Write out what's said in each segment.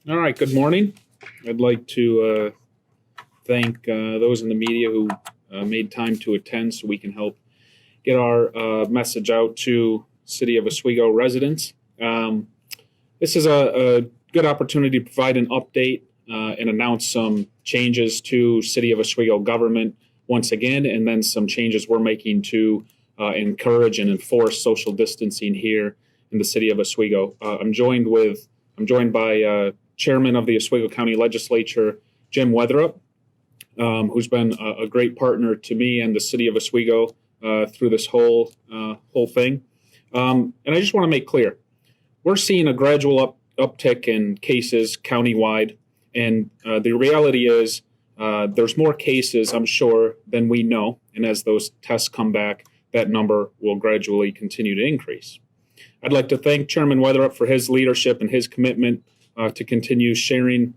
All right, good morning. I'd like to thank those in the media who made time to attend so we can help get our message out to City of Oswego residents. This is a good opportunity to provide an update and announce some changes to City of Oswego government once again, and then some changes we're making to encourage and enforce social distancing here in the City of Oswego. I'm joined by Chairman of the Oswego County Legislature, Jim Weatherup, who's been a great partner to me and the City of Oswego through this whole thing. And I just want to make clear, we're seeing a gradual uptick in cases countywide, and the reality is there's more cases, I'm sure, than we know. And as those tests come back, that number will gradually continue to increase. I'd like to thank Chairman Weatherup for his leadership and his commitment to continue sharing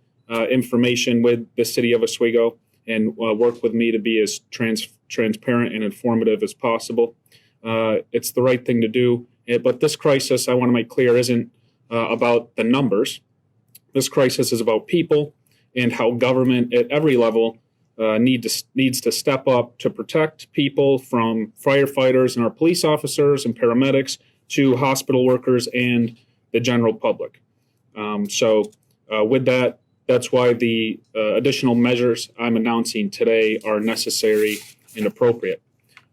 information with the City of Oswego and work with me to be as transparent and informative as possible. It's the right thing to do. But this crisis, I want to make clear, isn't about the numbers. This crisis is about people and how government at every level needs to step up to protect people, from firefighters and our police officers and paramedics to hospital workers and the general public. With that, that's why the additional measures I'm announcing today are necessary and appropriate.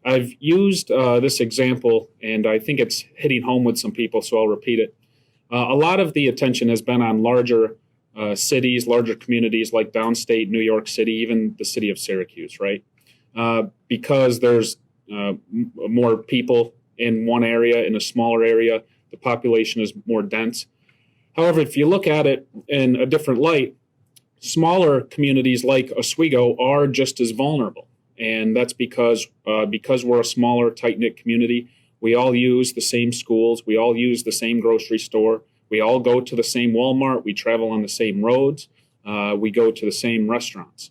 I've used this example, and I think it's hitting home with some people, so I'll repeat it. A lot of the attention has been on larger cities, larger communities like downstate New York City, even the city of Syracuse, right? Because there's more people in one area, in a smaller area, the population is more dense. However, if you look at it in a different light, smaller communities like Oswego are just as vulnerable. And that's because we're a smaller, tight-knit community. We all use the same schools. We all use the same grocery store. We all go to the same Walmart. We travel on the same roads. We go to the same restaurants.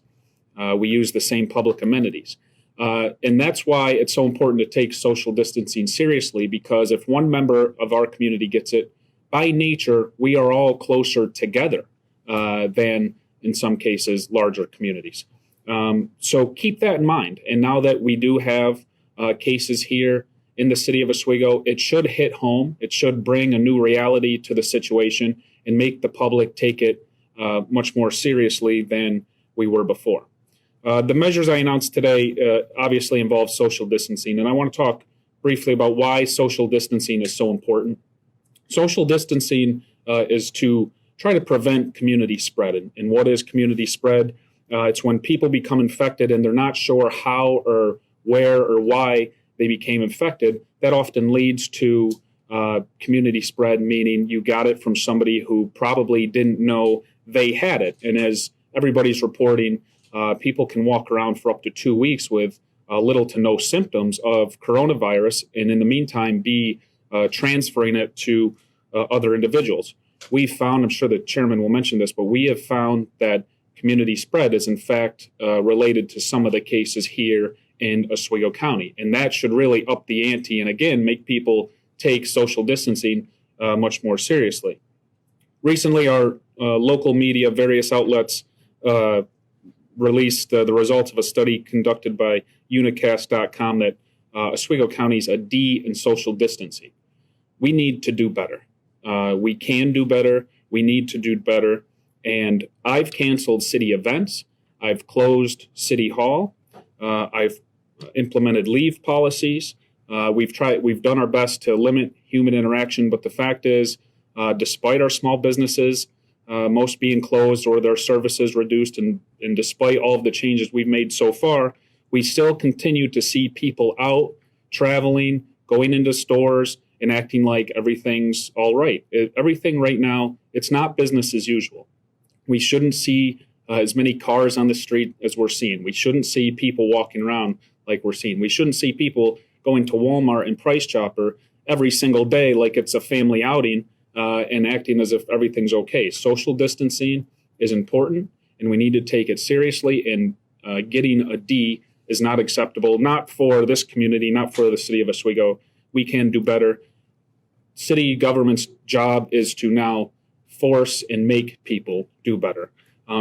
We use the same public amenities. And that's why it's so important to take social distancing seriously, because if one member of our community gets it, by nature, we are all closer together than, in some cases, larger communities. So keep that in mind. And now that we do have cases here in the city of Oswego, it should hit home. It should bring a new reality to the situation and make the public take it much more seriously than we were before. The measures I announced today obviously involve social distancing, and I want to talk briefly about why social distancing is so important. Social distancing is to try to prevent community spread. And what is community spread? It's when people become infected and they're not sure how or where or why they became infected. That often leads to community spread, meaning you got it from somebody who probably didn't know they had it. And as everybody's reporting, people can walk around for up to 2 weeks with little to no symptoms of coronavirus, and in the meantime be transferring it to other individuals. We've found, I'm sure the chairman will mention this, but we have found that community spread is in fact related to some of the cases here in Oswego County. And that should really up the ante and again make people take social distancing much more seriously. Recently, our local media, various outlets, released the results of a study conducted by unicast.com that Oswego County is a D in social distancing. We need to do better. We can do better. We need to do better. And I've canceled city events. I've closed City Hall. I've implemented leave policies. We've done our best to limit human interaction. But the fact is, despite our small businesses, most being closed or their services reduced, and despite all of the changes we've made so far, we still continue to see people out traveling, going into stores, and acting like everything's all right. Everything right now, it's not business as usual. We shouldn't see as many cars on the street as we're seeing. We shouldn't see people walking around like we're seeing. We shouldn't see people going to Walmart and Price Chopper every single day like it's a family outing and acting as if everything's okay. Social distancing is important, and we need to take it seriously, and getting a D is not acceptable, not for this community, not for the city of Oswego. We can do better. City government's job is to now force and make people do better.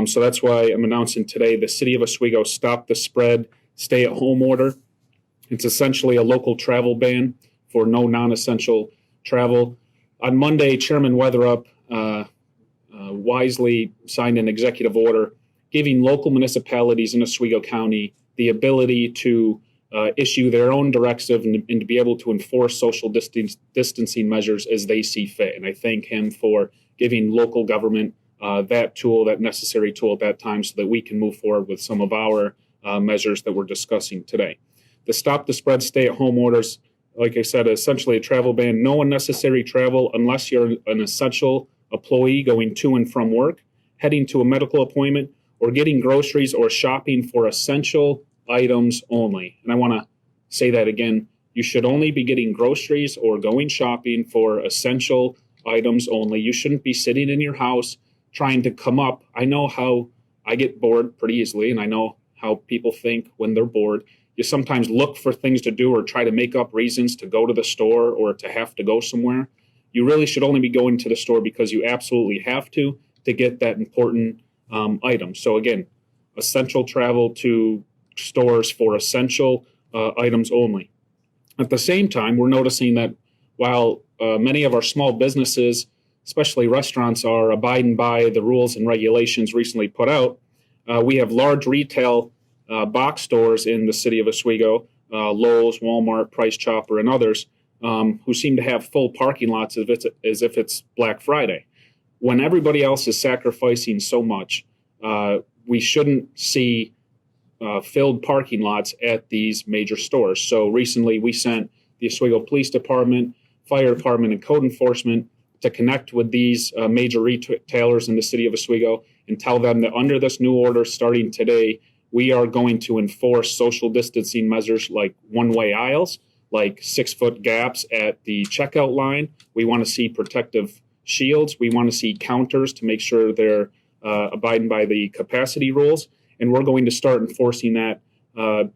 So that's why I'm announcing today the City of Oswego Stop the Spread stay-at-home order. It's essentially a local travel ban for no non-essential travel. On Monday, Chairman Weatherup wisely signed an executive order giving local municipalities in Oswego County the ability to issue their own directive and to be able to enforce social distancing measures as they see fit. And I thank him for giving local government that tool, that necessary tool at that time, so that we can move forward with some of our measures that we're discussing today. The Stop the Spread stay-at-home orders, like I said, essentially a travel ban. No unnecessary travel unless you're an essential employee going to and from work, heading to a medical appointment, or getting groceries or shopping for essential items only. And I want to say that again. You should only be getting groceries or going shopping for essential items only. You shouldn't be sitting in your house trying to come up. I know how I get bored pretty easily, and I know how people think when they're bored. You sometimes look for things to do or try to make up reasons to go to the store or to have to go somewhere. You really should only be going to the store because you absolutely have to get that important item. So again, essential travel to stores for essential items only. At the same time, we're noticing that while many of our small businesses, especially restaurants, are abiding by the rules and regulations recently put out, we have large retail box stores in the city of Oswego, Lowe's, Walmart, Price Chopper, and others, who seem to have full parking lots as if it's Black Friday. When everybody else is sacrificing so much, we shouldn't see filled parking lots at these major stores. So recently we sent the Oswego Police Department, Fire Department, and Code Enforcement to connect with these major retailers in the city of Oswego and tell them that under this new order starting today, we are going to enforce social distancing measures like one-way aisles, like 6-foot gaps at the checkout line. We want to see protective shields. We want to see counters to make sure they're abiding by the capacity rules. And we're going to start enforcing that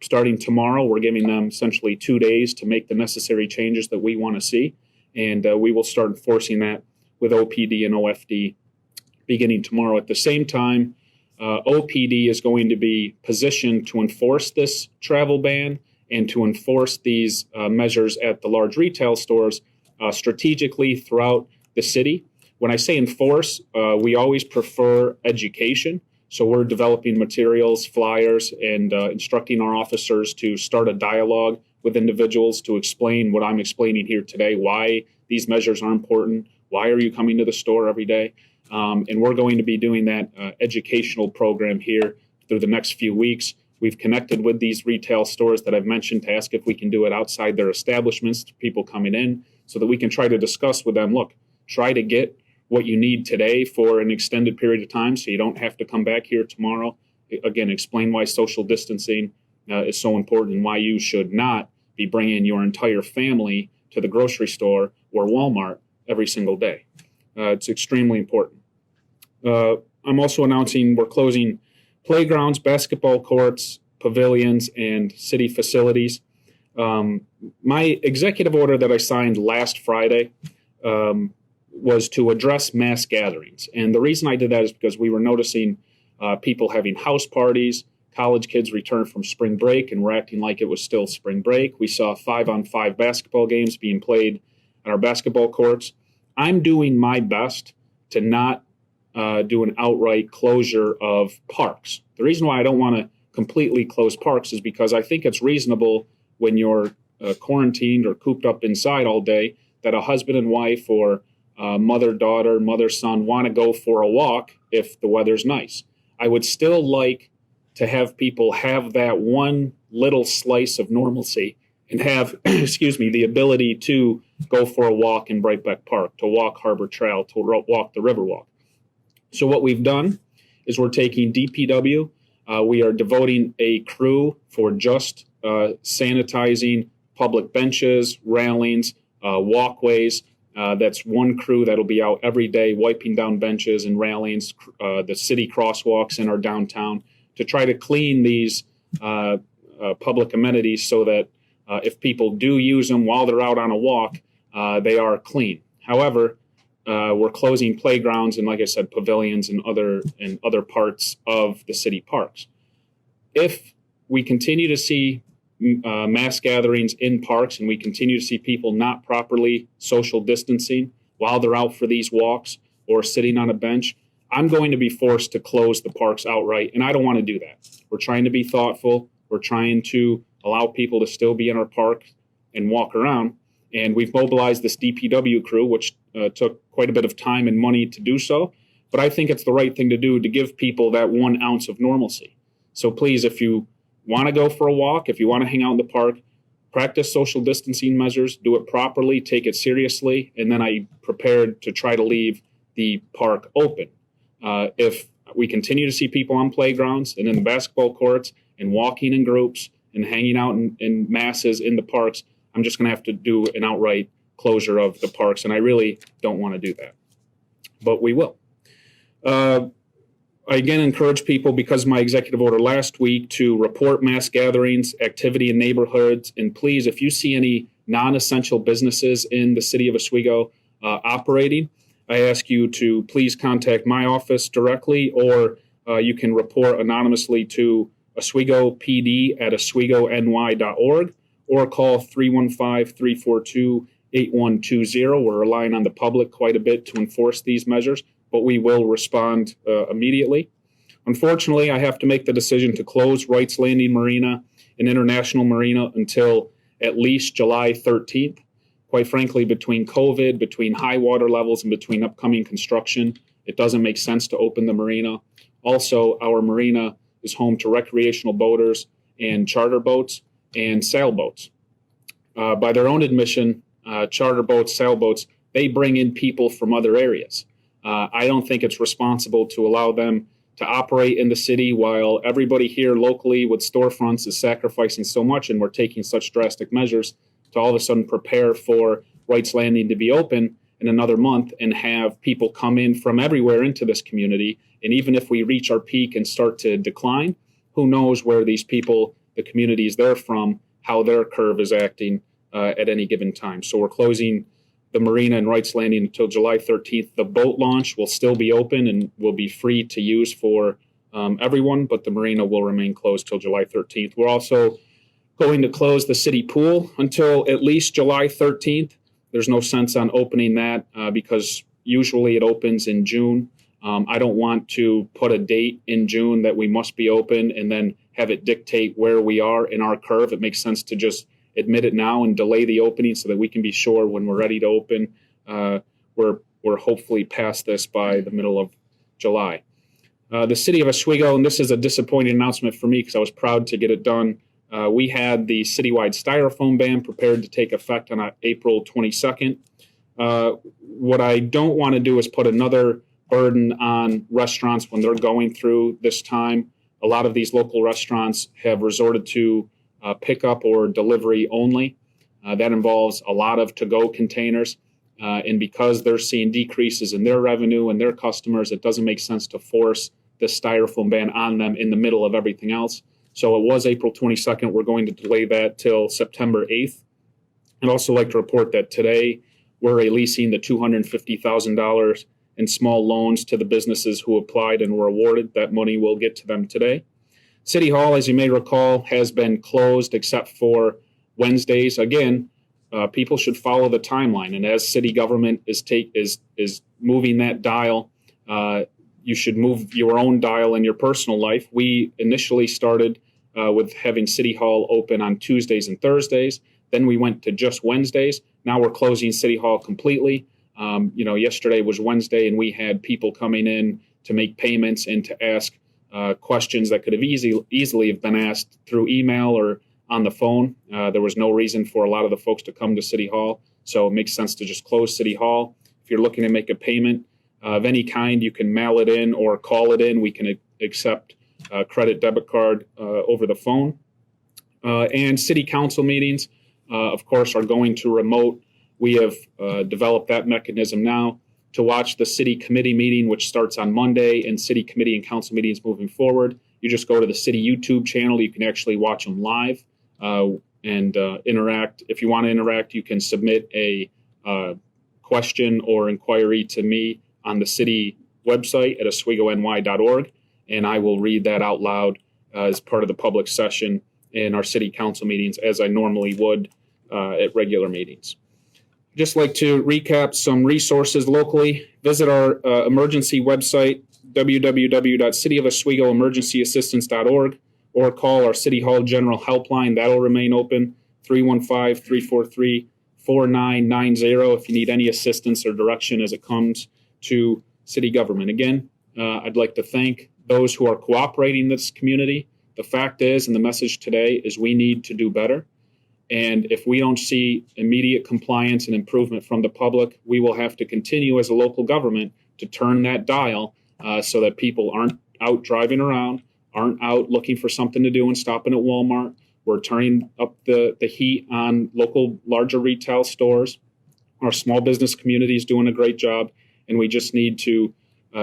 starting tomorrow. We're giving them essentially 2 days to make the necessary changes that we want to see. And we will start enforcing that with OPD and OFD beginning tomorrow. At the same time, OPD is going to be positioned to enforce this travel ban and to enforce these measures at the large retail stores strategically throughout the city. When I say enforce, we always prefer education. So we're developing materials, flyers, and instructing our officers to start a dialogue with individuals to explain what I'm explaining here today, why these measures are important, why are you coming to the store every day? And we're going to be doing that educational program here through the next few weeks. We've connected with these retail stores that I've mentioned to ask if we can do it outside their establishments to people coming in so that we can try to discuss with them, look, try to get what you need today for an extended period of time so you don't have to come back here tomorrow. Again, explain why social distancing is so important and why you should not be bringing your entire family to the grocery store or Walmart every single day. It's extremely important. I'm also announcing we're closing playgrounds, basketball courts, pavilions, and city facilities. My executive order that I signed last Friday was to address mass gatherings. And the reason I did that is because we were noticing people having house parties, college kids return from spring break and we're acting like it was still spring break. We saw 5-on-5 basketball games being played at our basketball courts. I'm doing my best to not do an outright closure of parks. The reason why I don't want to completely close parks is because I think it's reasonable when you're quarantined or cooped up inside all day that a husband and wife or mother-daughter, mother-son want to go for a walk if the weather's nice. I would still like to have people have that one little slice of normalcy and have, the ability to go for a walk in Brightbeck Park, to walk Harbor Trail, to walk the Riverwalk. So what we've done is we're taking DPW. We are devoting a crew for just sanitizing public benches, railings, walkways. That's one crew that'll be out every day wiping down benches and railings, the city crosswalks in our downtown to try to clean these public amenities so that if people do use them while they're out on a walk, they are clean. However, we're closing playgrounds and, like I said, pavilions and other parts of the city parks. If we continue to see mass gatherings in parks and we continue to see people not properly social distancing while they're out for these walks or sitting on a bench, I'm going to be forced to close the parks outright, and I don't want to do that. We're trying to be thoughtful. We're trying to allow people to still be in our park and walk around, and we've mobilized this DPW crew, which took quite a bit of time and money to do so, but I think it's the right thing to do to give people that 1 ounce of normalcy. So please, if you want to go for a walk, if you want to hang out in the park, practice social distancing measures, do it properly, take it seriously, and then I prepared to try to leave the park open. If we continue to see people on playgrounds and in the basketball courts and walking in groups and hanging out in masses in the parks, I'm just going to have to do an outright closure of the parks, and I really don't want to do that. But we will. I again encourage people, because of my executive order last week, to report mass gatherings, activity in neighborhoods, and please, if you see any non-essential businesses in the city of Oswego operating, I ask you to please contact my office directly, or you can report anonymously to Oswego PD at oswegony.org, or call 315-342-8120. We're relying on the public quite a bit to enforce these measures, but we will respond immediately. Unfortunately, I have to make the decision to close Wright's Landing Marina and International Marina until at least July 13th. Quite frankly, between COVID, between high water levels, and between upcoming construction, it doesn't make sense to open the marina. Also, our marina is home to recreational boaters and charter boats and sailboats. By their own admission, charter boats, sailboats, they bring in people from other areas. I don't think it's responsible to allow them to operate in the city while everybody here locally with storefronts is sacrificing so much, and we're taking such drastic measures to all of a sudden prepare for Wright's Landing to be open in another month and have people come in from everywhere into this community. And even if we reach our peak and start to decline, who knows where these people, the communities they're from, how their curve is acting at any given time. So we're closing the marina and Wright's Landing until July 13th. The boat launch will still be open and will be free to use for everyone, but the marina will remain closed till July 13th. We're also going to close the city pool until at least July 13th. There's no sense on opening that because usually it opens in June. I don't want to put a date in June that we must be open and then have it dictate where we are in our curve. It makes sense to just admit it now and delay the opening so that we can be sure when we're ready to open, we're hopefully past this by the middle of July. The city of Oswego, and this is a disappointing announcement for me because I was proud to get it done. We had the citywide styrofoam ban prepared to take effect on April 22nd. What I don't want to do is put another burden on restaurants when they're going through this time. A lot of these local restaurants have resorted to pickup or delivery only. That involves a lot of to-go containers. And because they're seeing decreases in their revenue and their customers, it doesn't make sense to force the styrofoam ban on them in the middle of everything else. So it was April 22nd. We're going to delay that till September 8th. I'd also like to report that today we're releasing the $250,000 in small loans to the businesses who applied and were awarded. That money will get to them today. City Hall, as you may recall, has been closed except for Wednesdays. Again, people should follow the timeline, and as city government is moving that dial, you should move your own dial in your personal life. We initially started with having City Hall open on Tuesdays and Thursdays. Then we went to just Wednesdays. Now we're closing City Hall completely. Yesterday was Wednesday, and we had people coming in to make payments and to ask questions that could have easily have been asked through email or on the phone. There was no reason for a lot of the folks to come to City Hall, so it makes sense to just close City Hall. If you're looking to make a payment of any kind, you can mail it in or call it in. We can accept credit, debit card over the phone. And city council meetings, of course, are going to remote. We have developed that mechanism now to watch the city committee meeting, which starts on Monday, and city committee and council meetings moving forward. You just go to the city YouTube channel. You can actually watch them live and interact. If you want to interact, you can submit a question or inquiry to me on the city website at oswegony.org, and I will read that out loud as part of the public session in our city council meetings, as I normally would at regular meetings. Just like to recap some resources locally. Visit our emergency website, www.cityofoswegoemergencyassistance.org, or call our City Hall General Helpline. That'll remain open, 315-343-4990, if you need any assistance or direction as it comes to city government. Again, I'd like to thank those who are cooperating in this community. The fact is, and the message today is, we need to do better. And if we don't see immediate compliance and improvement from the public, we will have to continue as a local government to turn that dial so that people aren't out driving around, aren't out looking for something to do and stopping at Walmart. We're turning up the heat on local larger retail stores. Our small business community is doing a great job, and we just need to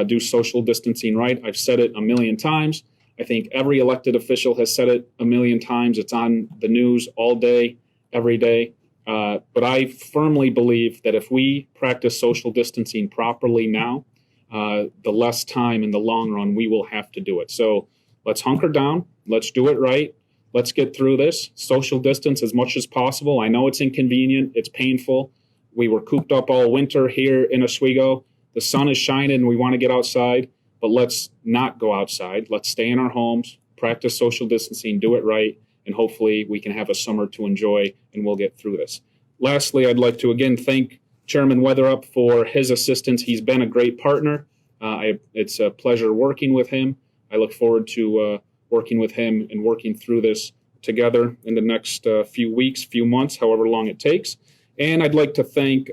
do social distancing right. I've said it a million times. I think every elected official has said it a million times. It's on the news all day, every day. But I firmly believe that if we practice social distancing properly now, the less time in the long run we will have to do it. So let's hunker down. Let's do it right. Let's get through this. Social distance as much as possible. I know it's inconvenient. It's painful. We were cooped up all winter here in Oswego. The sun is shining and we want to get outside. But let's not go outside. Let's stay in our homes, practice social distancing, do it right, and hopefully we can have a summer to enjoy, and we'll get through this. Lastly, I'd like to again thank Chairman Weatherup for his assistance. He's been a great partner. It's a pleasure working with him. I look forward to working with him and working through this together in the next few weeks, few months, however long it takes. And I'd like to thank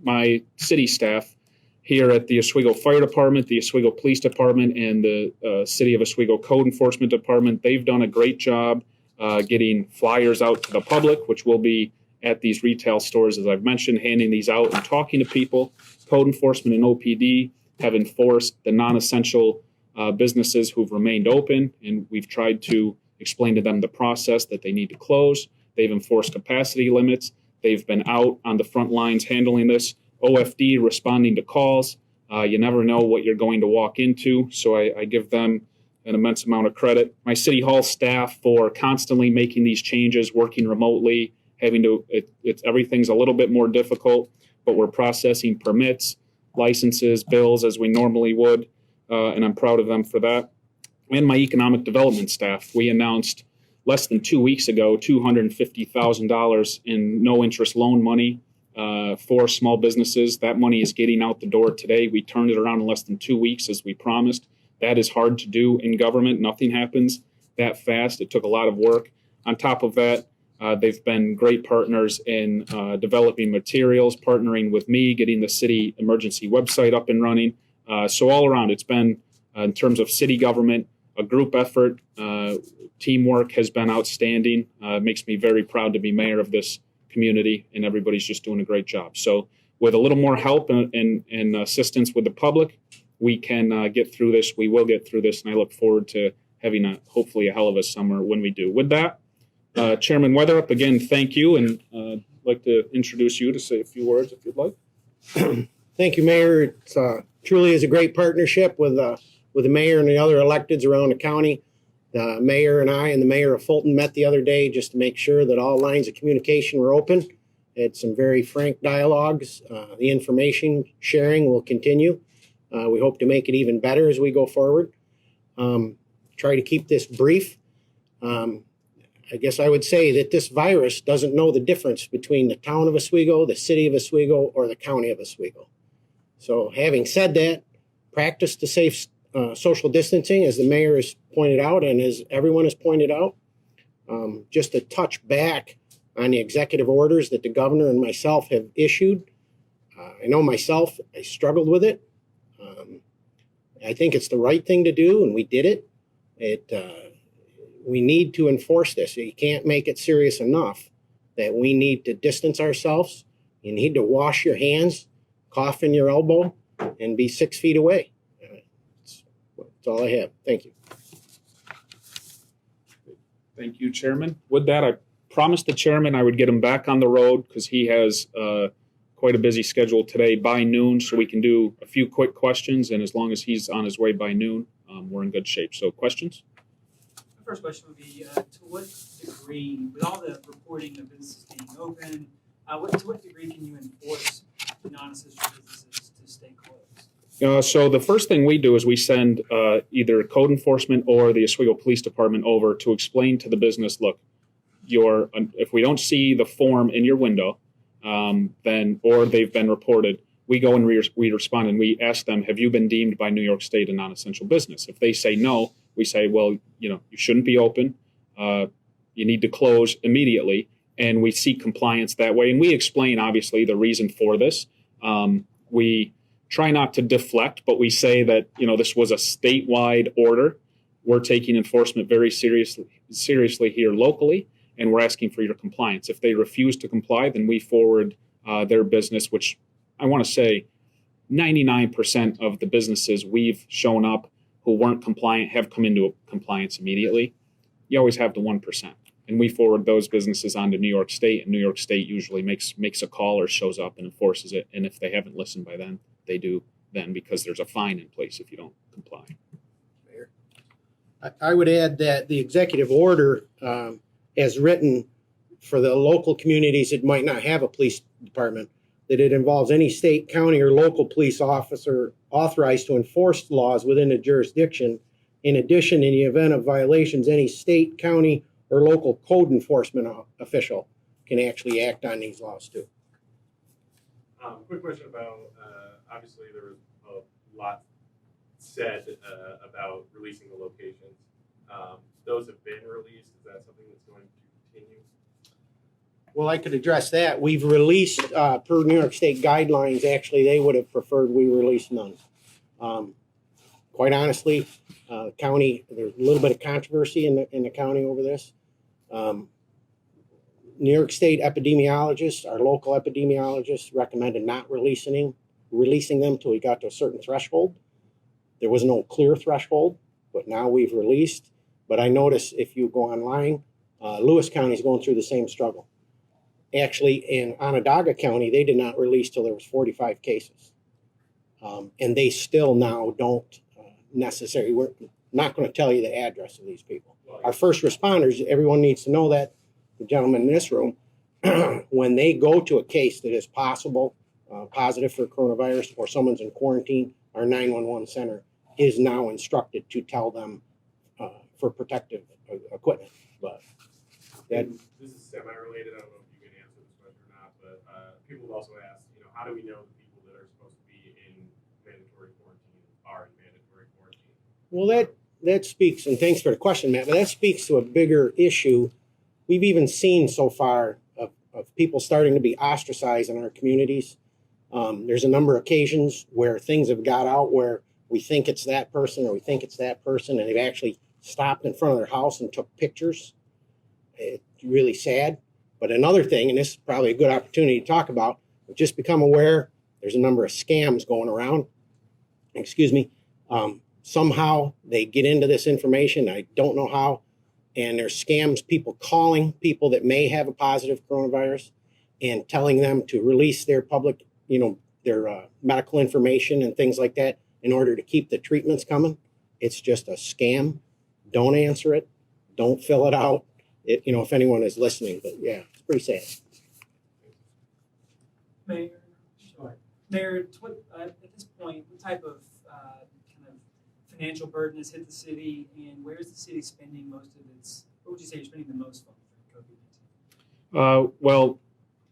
my city staff here at the Oswego Fire Department, the Oswego Police Department, and the City of Oswego Code Enforcement Department. They've done a great job getting flyers out to the public, which will be at these retail stores, as I've mentioned, handing these out and talking to people. Code Enforcement and OPD have enforced the non-essential businesses who've remained open, and we've tried to explain to them the process that they need to close. They've enforced capacity limits. They've been out on the front lines handling this. OFD responding to calls. You never know what you're going to walk into, so I give them an immense amount of credit. My City Hall staff for constantly making these changes, working remotely, everything's a little bit more difficult, but we're processing permits, licenses, bills as we normally would, and I'm proud of them for that. And my economic development staff. We announced less than 2 weeks ago $250,000 in no-interest loan money for small businesses. That money is getting out the door today. We turned it around in less than 2 weeks as we promised. That is hard to do in government. Nothing happens that fast. It took a lot of work. On top of that, they've been great partners in developing materials, partnering with me, getting the city emergency website up and running. So all around, it's been, in terms of city government, a group effort. Teamwork has been outstanding. It makes me very proud to be mayor of this community, and everybody's just doing a great job. So with a little more help and assistance with the public, we can get through this. We will get through this, and I look forward to having hopefully a hell of a summer when we do. With that, Chairman Weatherup, again, thank you, and I'd like to introduce you to say a few words if you'd like. Thank you, Mayor. It truly is a great partnership with the mayor and the other electeds around the county. The mayor and I and the mayor of Fulton met the other day just to make sure that all lines of communication were open. Had some very frank dialogues. The information sharing will continue. We hope to make it even better as we go forward. Try to keep this brief. I guess I would say that this virus doesn't know the difference between the town of Oswego, the city of Oswego, or the county of Oswego. So having said that, practice the safe social distancing, as the mayor has pointed out and as everyone has pointed out. Just to touch back on the executive orders that the governor and myself have issued. I know myself, I struggled with it. I think it's the right thing to do, and we did it. We need to enforce this. You can't make it serious enough that we need to distance ourselves. You need to wash your hands, cough in your elbow, and be 6 feet away. That's all I have. Thank you. Thank you, Chairman. With that, I promised the chairman I would get him back on the road because he has quite a busy schedule today by noon, so we can do a few quick questions. And as long as he's on his way by noon, we're in good shape. So questions? The first question would be, to what degree, with all the reporting of businesses being open, to what degree can you enforce non-essential businesses to stay closed? So the first thing we do is we send either code enforcement or the Oswego Police Department over to explain to the business, look, if we don't see the form in your window, then or they've been reported, we go and we respond and we ask them, have you been deemed by New York State a non-essential business? If they say no, we say, well, you shouldn't be open. You need to close immediately. And we seek compliance that way. And we explain, obviously, the reason for this. We try not to deflect, but we say that, this was a statewide order. We're taking enforcement very seriously here locally, and we're asking for your compliance. If they refuse to comply, then we forward their business, which I want to say 99% of the businesses we've shown up who weren't compliant have come into compliance immediately. You always have the 1%. And we forward those businesses on to New York State, and New York State usually makes a call or shows up and enforces it. And if they haven't listened by then, they do then, because there's a fine in place if you don't comply. Mayor, I would add that the executive order, as written for the local communities that might not have a police department, that it involves any state, county, or local police officer authorized to enforce laws within a jurisdiction. In addition, in the event of violations, any state, county, or local code enforcement official can actually act on these laws too. Quick question about, obviously there was a lot said about releasing the locations. Those have been released. Is that something that's going to continue? Well, I could address that. We've released, per New York State guidelines, actually, they would have preferred we release none. Quite honestly, county, there's a little bit of controversy in the county over this. New York State epidemiologists, our local epidemiologists, recommended not releasing them until we got to a certain threshold. There was no clear threshold, but now we've released. But I notice if you go online, Lewis County is going through the same struggle. Actually, in Onondaga County, they did not release till there was 45 cases. And they still now don't necessarily, we're not going to tell you the address of these people. Our first responders, everyone needs to know that, the gentleman in this room, when they go to a case that is possible, positive for coronavirus, or someone's in quarantine, our 911 center is now instructed to tell them for protective equipment. But that, this is semi-related. I don't know if you can answer this question or not, but people have also asked, how do we know the people that are supposed to be in mandatory quarantine are in mandatory quarantine? well, that speaks, and thanks for the question, Matt, but that speaks to a bigger issue. We've even seen so far of people starting to be ostracized in our communities. There's a number of occasions where things have got out where we think it's that person or we think it's that person, and they've actually stopped in front of their house and took pictures. It's really sad. But another thing, and this is probably a good opportunity to talk about, we've just become aware there's a number of scams going around. Excuse me. Somehow they get into this information. I don't know how. And there's scams, people calling people that may have a positive coronavirus and telling them to release their public, their medical information and things like that in order to keep the treatments coming. It's just a scam. Don't answer it. Don't fill it out. If anyone is listening, but yeah, it's pretty sad. Mayor, Mayor, at this point, what type of kind of financial burden has hit the city, and where is the city spending most of its? What would you say you're spending the most on for COVID-19? Well,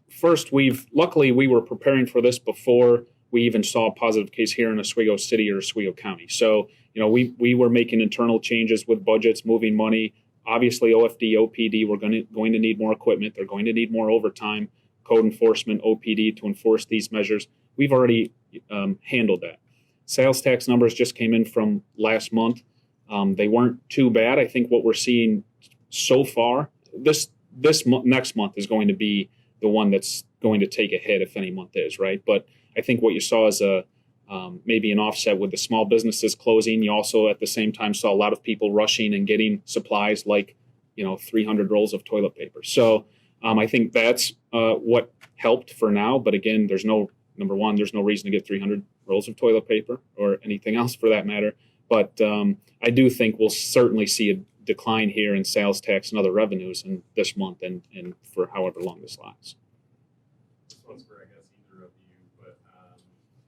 first, luckily we were preparing for this before we even saw a positive case here in Oswego City or Oswego County. So, we were making internal changes with budgets, moving money. Obviously, OFD, OPD, we're going to need more equipment. They're going to need more overtime, code enforcement, OPD to enforce these measures. We've already handled that. Sales tax numbers just came in from last month. They weren't too bad. I think what we're seeing so far, next month is going to be the one that's going to take a hit, if any month is, right? But I think what you saw is maybe an offset with the small businesses closing. You also at the same time saw a lot of people rushing and getting supplies like 300 rolls of toilet paper. So I think that's what helped for now. But again, number one, there's no reason to get 300 rolls of toilet paper or anything else for that matter. But I do think we'll certainly see a decline here in sales tax and other revenues in this month and for however long this lasts. This one's for, I guess, either of you, but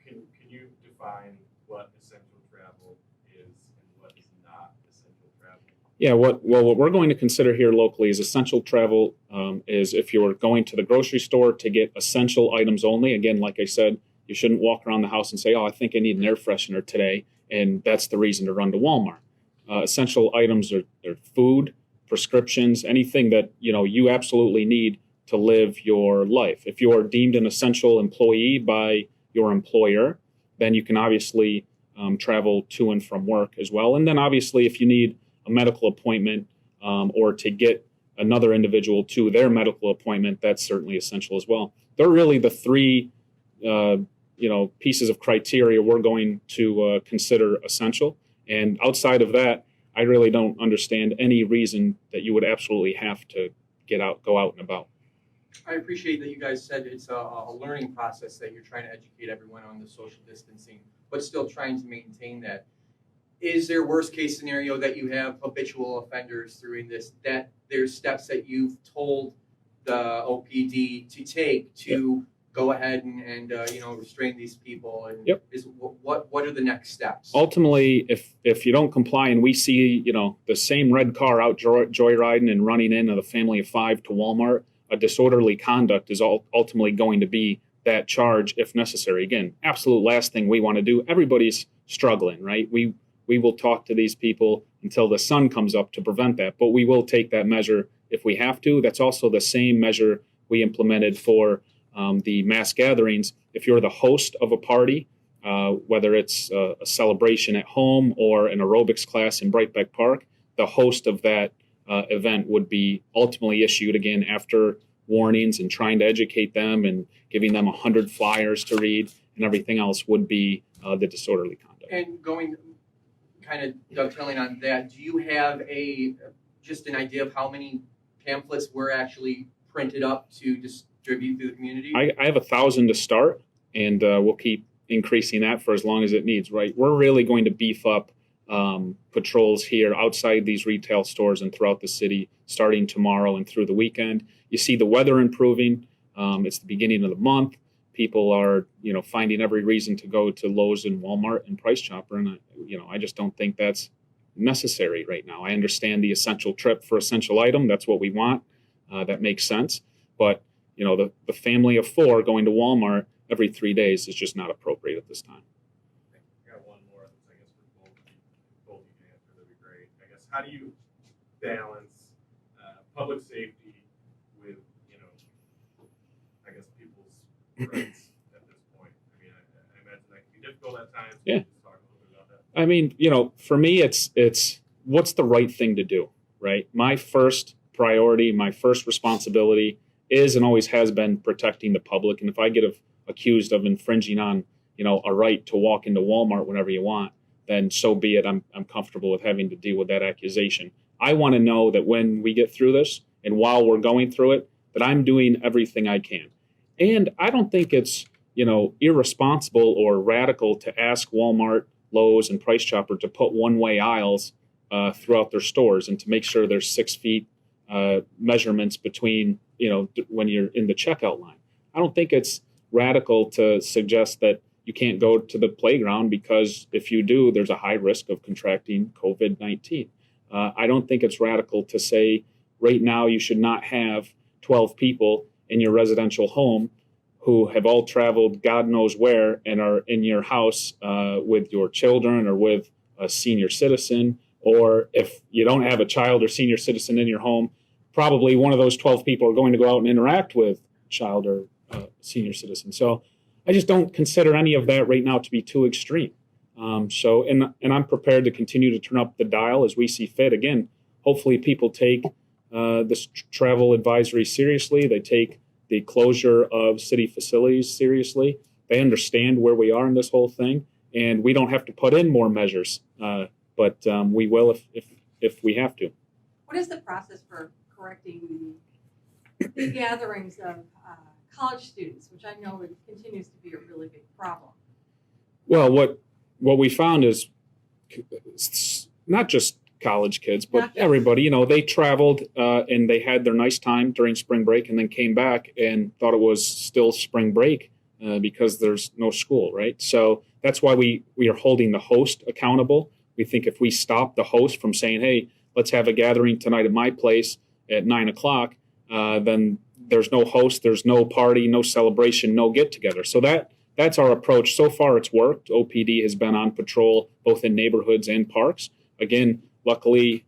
can you define what essential travel is and what is not essential travel? Yeah, what we're going to consider here locally is essential travel is if you're going to the grocery store to get essential items only. Again, like I said, you shouldn't walk around the house and say, oh, I think I need an air freshener today, and that's the reason to run to Walmart. Essential items are food, prescriptions, anything that you absolutely need to live your life. If you are deemed an essential employee by your employer, then you can obviously travel to and from work as well. And then obviously if you need a medical appointment or to get another individual to their medical appointment, that's certainly essential as well. They're really the three pieces of criteria we're going to consider essential. And outside of that, I really don't understand any reason that you would absolutely have to go out and about. I appreciate that you guys said it's a learning process, that you're trying to educate everyone on the social distancing, but still trying to maintain that. Is there worst case scenario that you have habitual offenders doing this, that there's steps that you've told the OPD to take to go ahead and restrain these people? And Yep. What are the next steps? Ultimately, if you don't comply and we see the same red car out joyriding and running in a family of 5 to Walmart, a disorderly conduct is ultimately going to be that charge if necessary. Again, absolute last thing we want to do. Everybody's struggling, right? We will talk to these people until the sun comes up to prevent that, but we will take that measure if we have to. That's also the same measure we implemented for the mass gatherings. If you're the host of a party, whether it's a celebration at home or an aerobics class in Brightbeck Park, the host of that event would be ultimately issued, again, after warnings and trying to educate them and giving them 100 flyers to read and everything else, would be the disorderly conduct. And going, kind of dovetailing on that, do you have just an idea of how many pamphlets were actually printed up to distribute through the community? I have 1,000 to start, and we'll keep increasing that for as long as it needs, right? We're really going to beef up patrols here outside these retail stores and throughout the city starting tomorrow and through the weekend. You see the weather improving. It's the beginning of the month. People are, finding every reason to go to Lowe's and Walmart and Price Chopper, and I just don't think that's necessary right now. I understand the essential trip for essential item. That's what we want. That makes sense. But the family of 4 going to Walmart every 3 days is just not appropriate at this time. I got one more, I guess, for both you can answer. That'd be great. I guess, how do you balance public safety with, I guess, people's rights at this point? I mean, I imagine that can be difficult at times. Yeah. Just talk a little bit about that. I mean, for me, it's what's the right thing to do, right? My first priority, my first responsibility is and always has been protecting the public. And if I get accused of infringing on, a right to walk into Walmart whenever you want, then so be it. I'm comfortable with having to deal with that accusation. I want to know that when we get through this and while we're going through it, that I'm doing everything I can. And I don't think it's, irresponsible or radical to ask Walmart, Lowe's, and Price Chopper to put one-way aisles throughout their stores and to make sure there's 6 feet measurements between, when you're in the checkout line. I don't think it's radical to suggest that you can't go to the playground because if you do, there's a high risk of contracting COVID-19. I don't think it's radical to say right now you should not have 12 people in your residential home who have all traveled God knows where and are in your house with your children or with a senior citizen. Or if you don't have a child or senior citizen in your home, probably one of those 12 people are going to go out and interact with child or senior citizen. So I just don't consider any of that right now to be too extreme. And I'm prepared to continue to turn up the dial as we see fit. Again, hopefully people take this travel advisory seriously. They take the closure of city facilities seriously. They understand where we are in this whole thing, and we don't have to put in more measures, but we will if we have to. What is the process for correcting big gatherings of college students, which I know it continues to be a really big problem. Well, what we found is not just college kids, but Not just- everybody. They traveled and they had their nice time during spring break, and then came back and thought it was still spring break because there's no school, right? So that's why we are holding the host accountable. We think if we stop the host from saying, "Hey, let's have a gathering tonight at my place at 9:00," then there's no host, there's no party, no celebration, no get together. So that's our approach. So far, it's worked. OPD has been on patrol both in neighborhoods and parks. Again, luckily,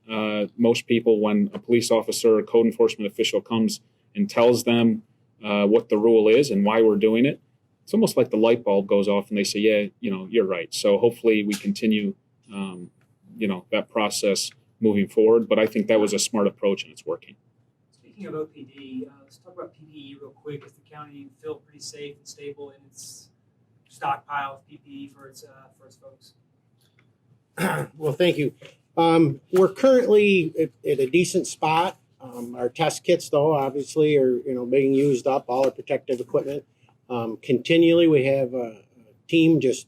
most people, when a police officer or code enforcement official comes and tells them what the rule is and why we're doing it, it's almost like the light bulb goes off and they say, "Yeah, you're right." So hopefully we continue, that process moving forward. But I think that was a smart approach and it's working. Speaking of OPD, let's talk about PPE real quick. Does the county feel pretty safe and stable in its stockpile of PPE for its folks? Well, thank you. We're currently at a decent spot. Our test kits, though, obviously are being used up. All our protective equipment. Continually, we have a team just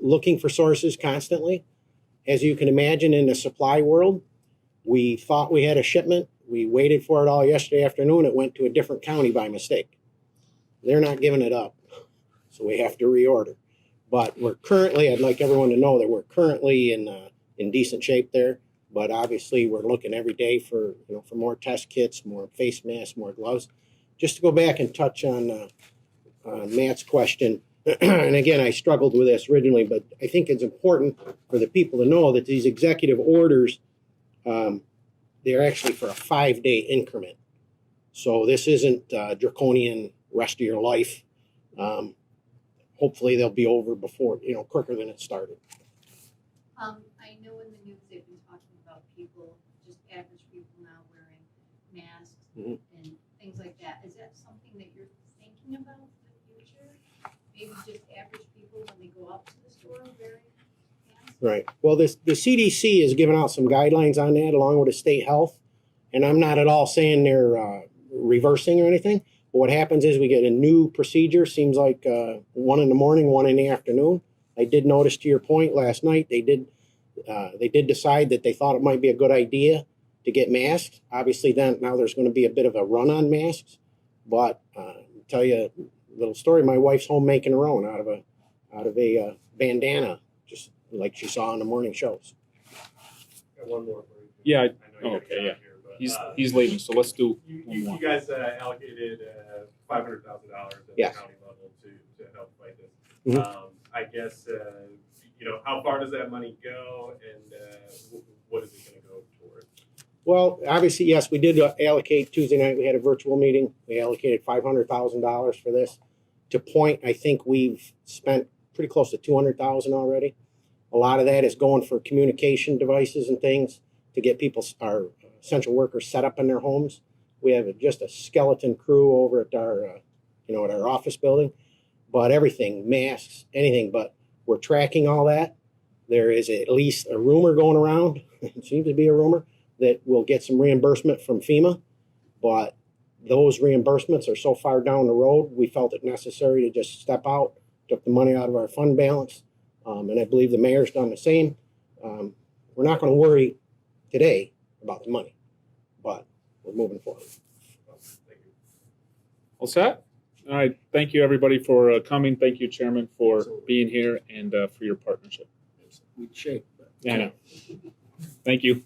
looking for sources constantly. As you can imagine, in the supply world, we thought we had a shipment. We waited for it all yesterday afternoon. It went to a different county by mistake. They're not giving it up, so we have to reorder. But we're currently, I'd like everyone to know that we're currently in decent shape there. But obviously, we're looking every day for for more test kits, more face masks, more gloves. Just to go back and touch on Matt's question, and again, I struggled with this originally, but I think it's important for the people to know that these executive orders, they're actually for a 5-day increment. So this isn't draconian rest of your life. Hopefully they'll be over before, quicker than it started. I know in the news they've been talking about people, just average people now wearing masks Mhm. and things like that. Is that something that you're thinking about for the future? Maybe just average people when they go out to the store wearing masks? Right. Well, the CDC has given out some guidelines on that along with the state health. And I'm not at all saying they're reversing or anything. But what happens is we get a new procedure. Seems like 1 in the morning, 1 in the afternoon. I did notice, to your point, last night they did decide that they thought it might be a good idea to get masks. Obviously, then now there's going to be a bit of a run on masks. But tell you a little story. My wife's home making her own out of a bandana, just like she saw on the morning shows. Got one more for you. Yeah, I know you gotta okay, get out yeah. of here, but, He's leaving, so let's do You, one you, more. you guys allocated $500,000 at Yes. the county level to help fight this. Mhm. I guess how far does that money go, and what is it going to go towards? Well, obviously, yes, we did allocate Tuesday night. We had a virtual meeting. We allocated $500,000 for this. To point, I think we've spent pretty close to $200,000 already. A lot of that is going for communication devices and things to get our essential workers set up in their homes. We have just a skeleton crew over at our at our office building, but everything, masks, anything. But we're tracking all that. There is at least a rumor going around. It seems to be a rumor that we'll get some reimbursement from FEMA, but those reimbursements are so far down the road, we felt it necessary to just step out, took the money out of our fund balance, and I believe the mayor's done the same. We're not going to worry today about the money, but we're moving forward. Thank you. All set? All right. Thank you, everybody, for coming. Thank you, Chairman, for being here and for your partnership. We shape. Yeah, I know. Thank you.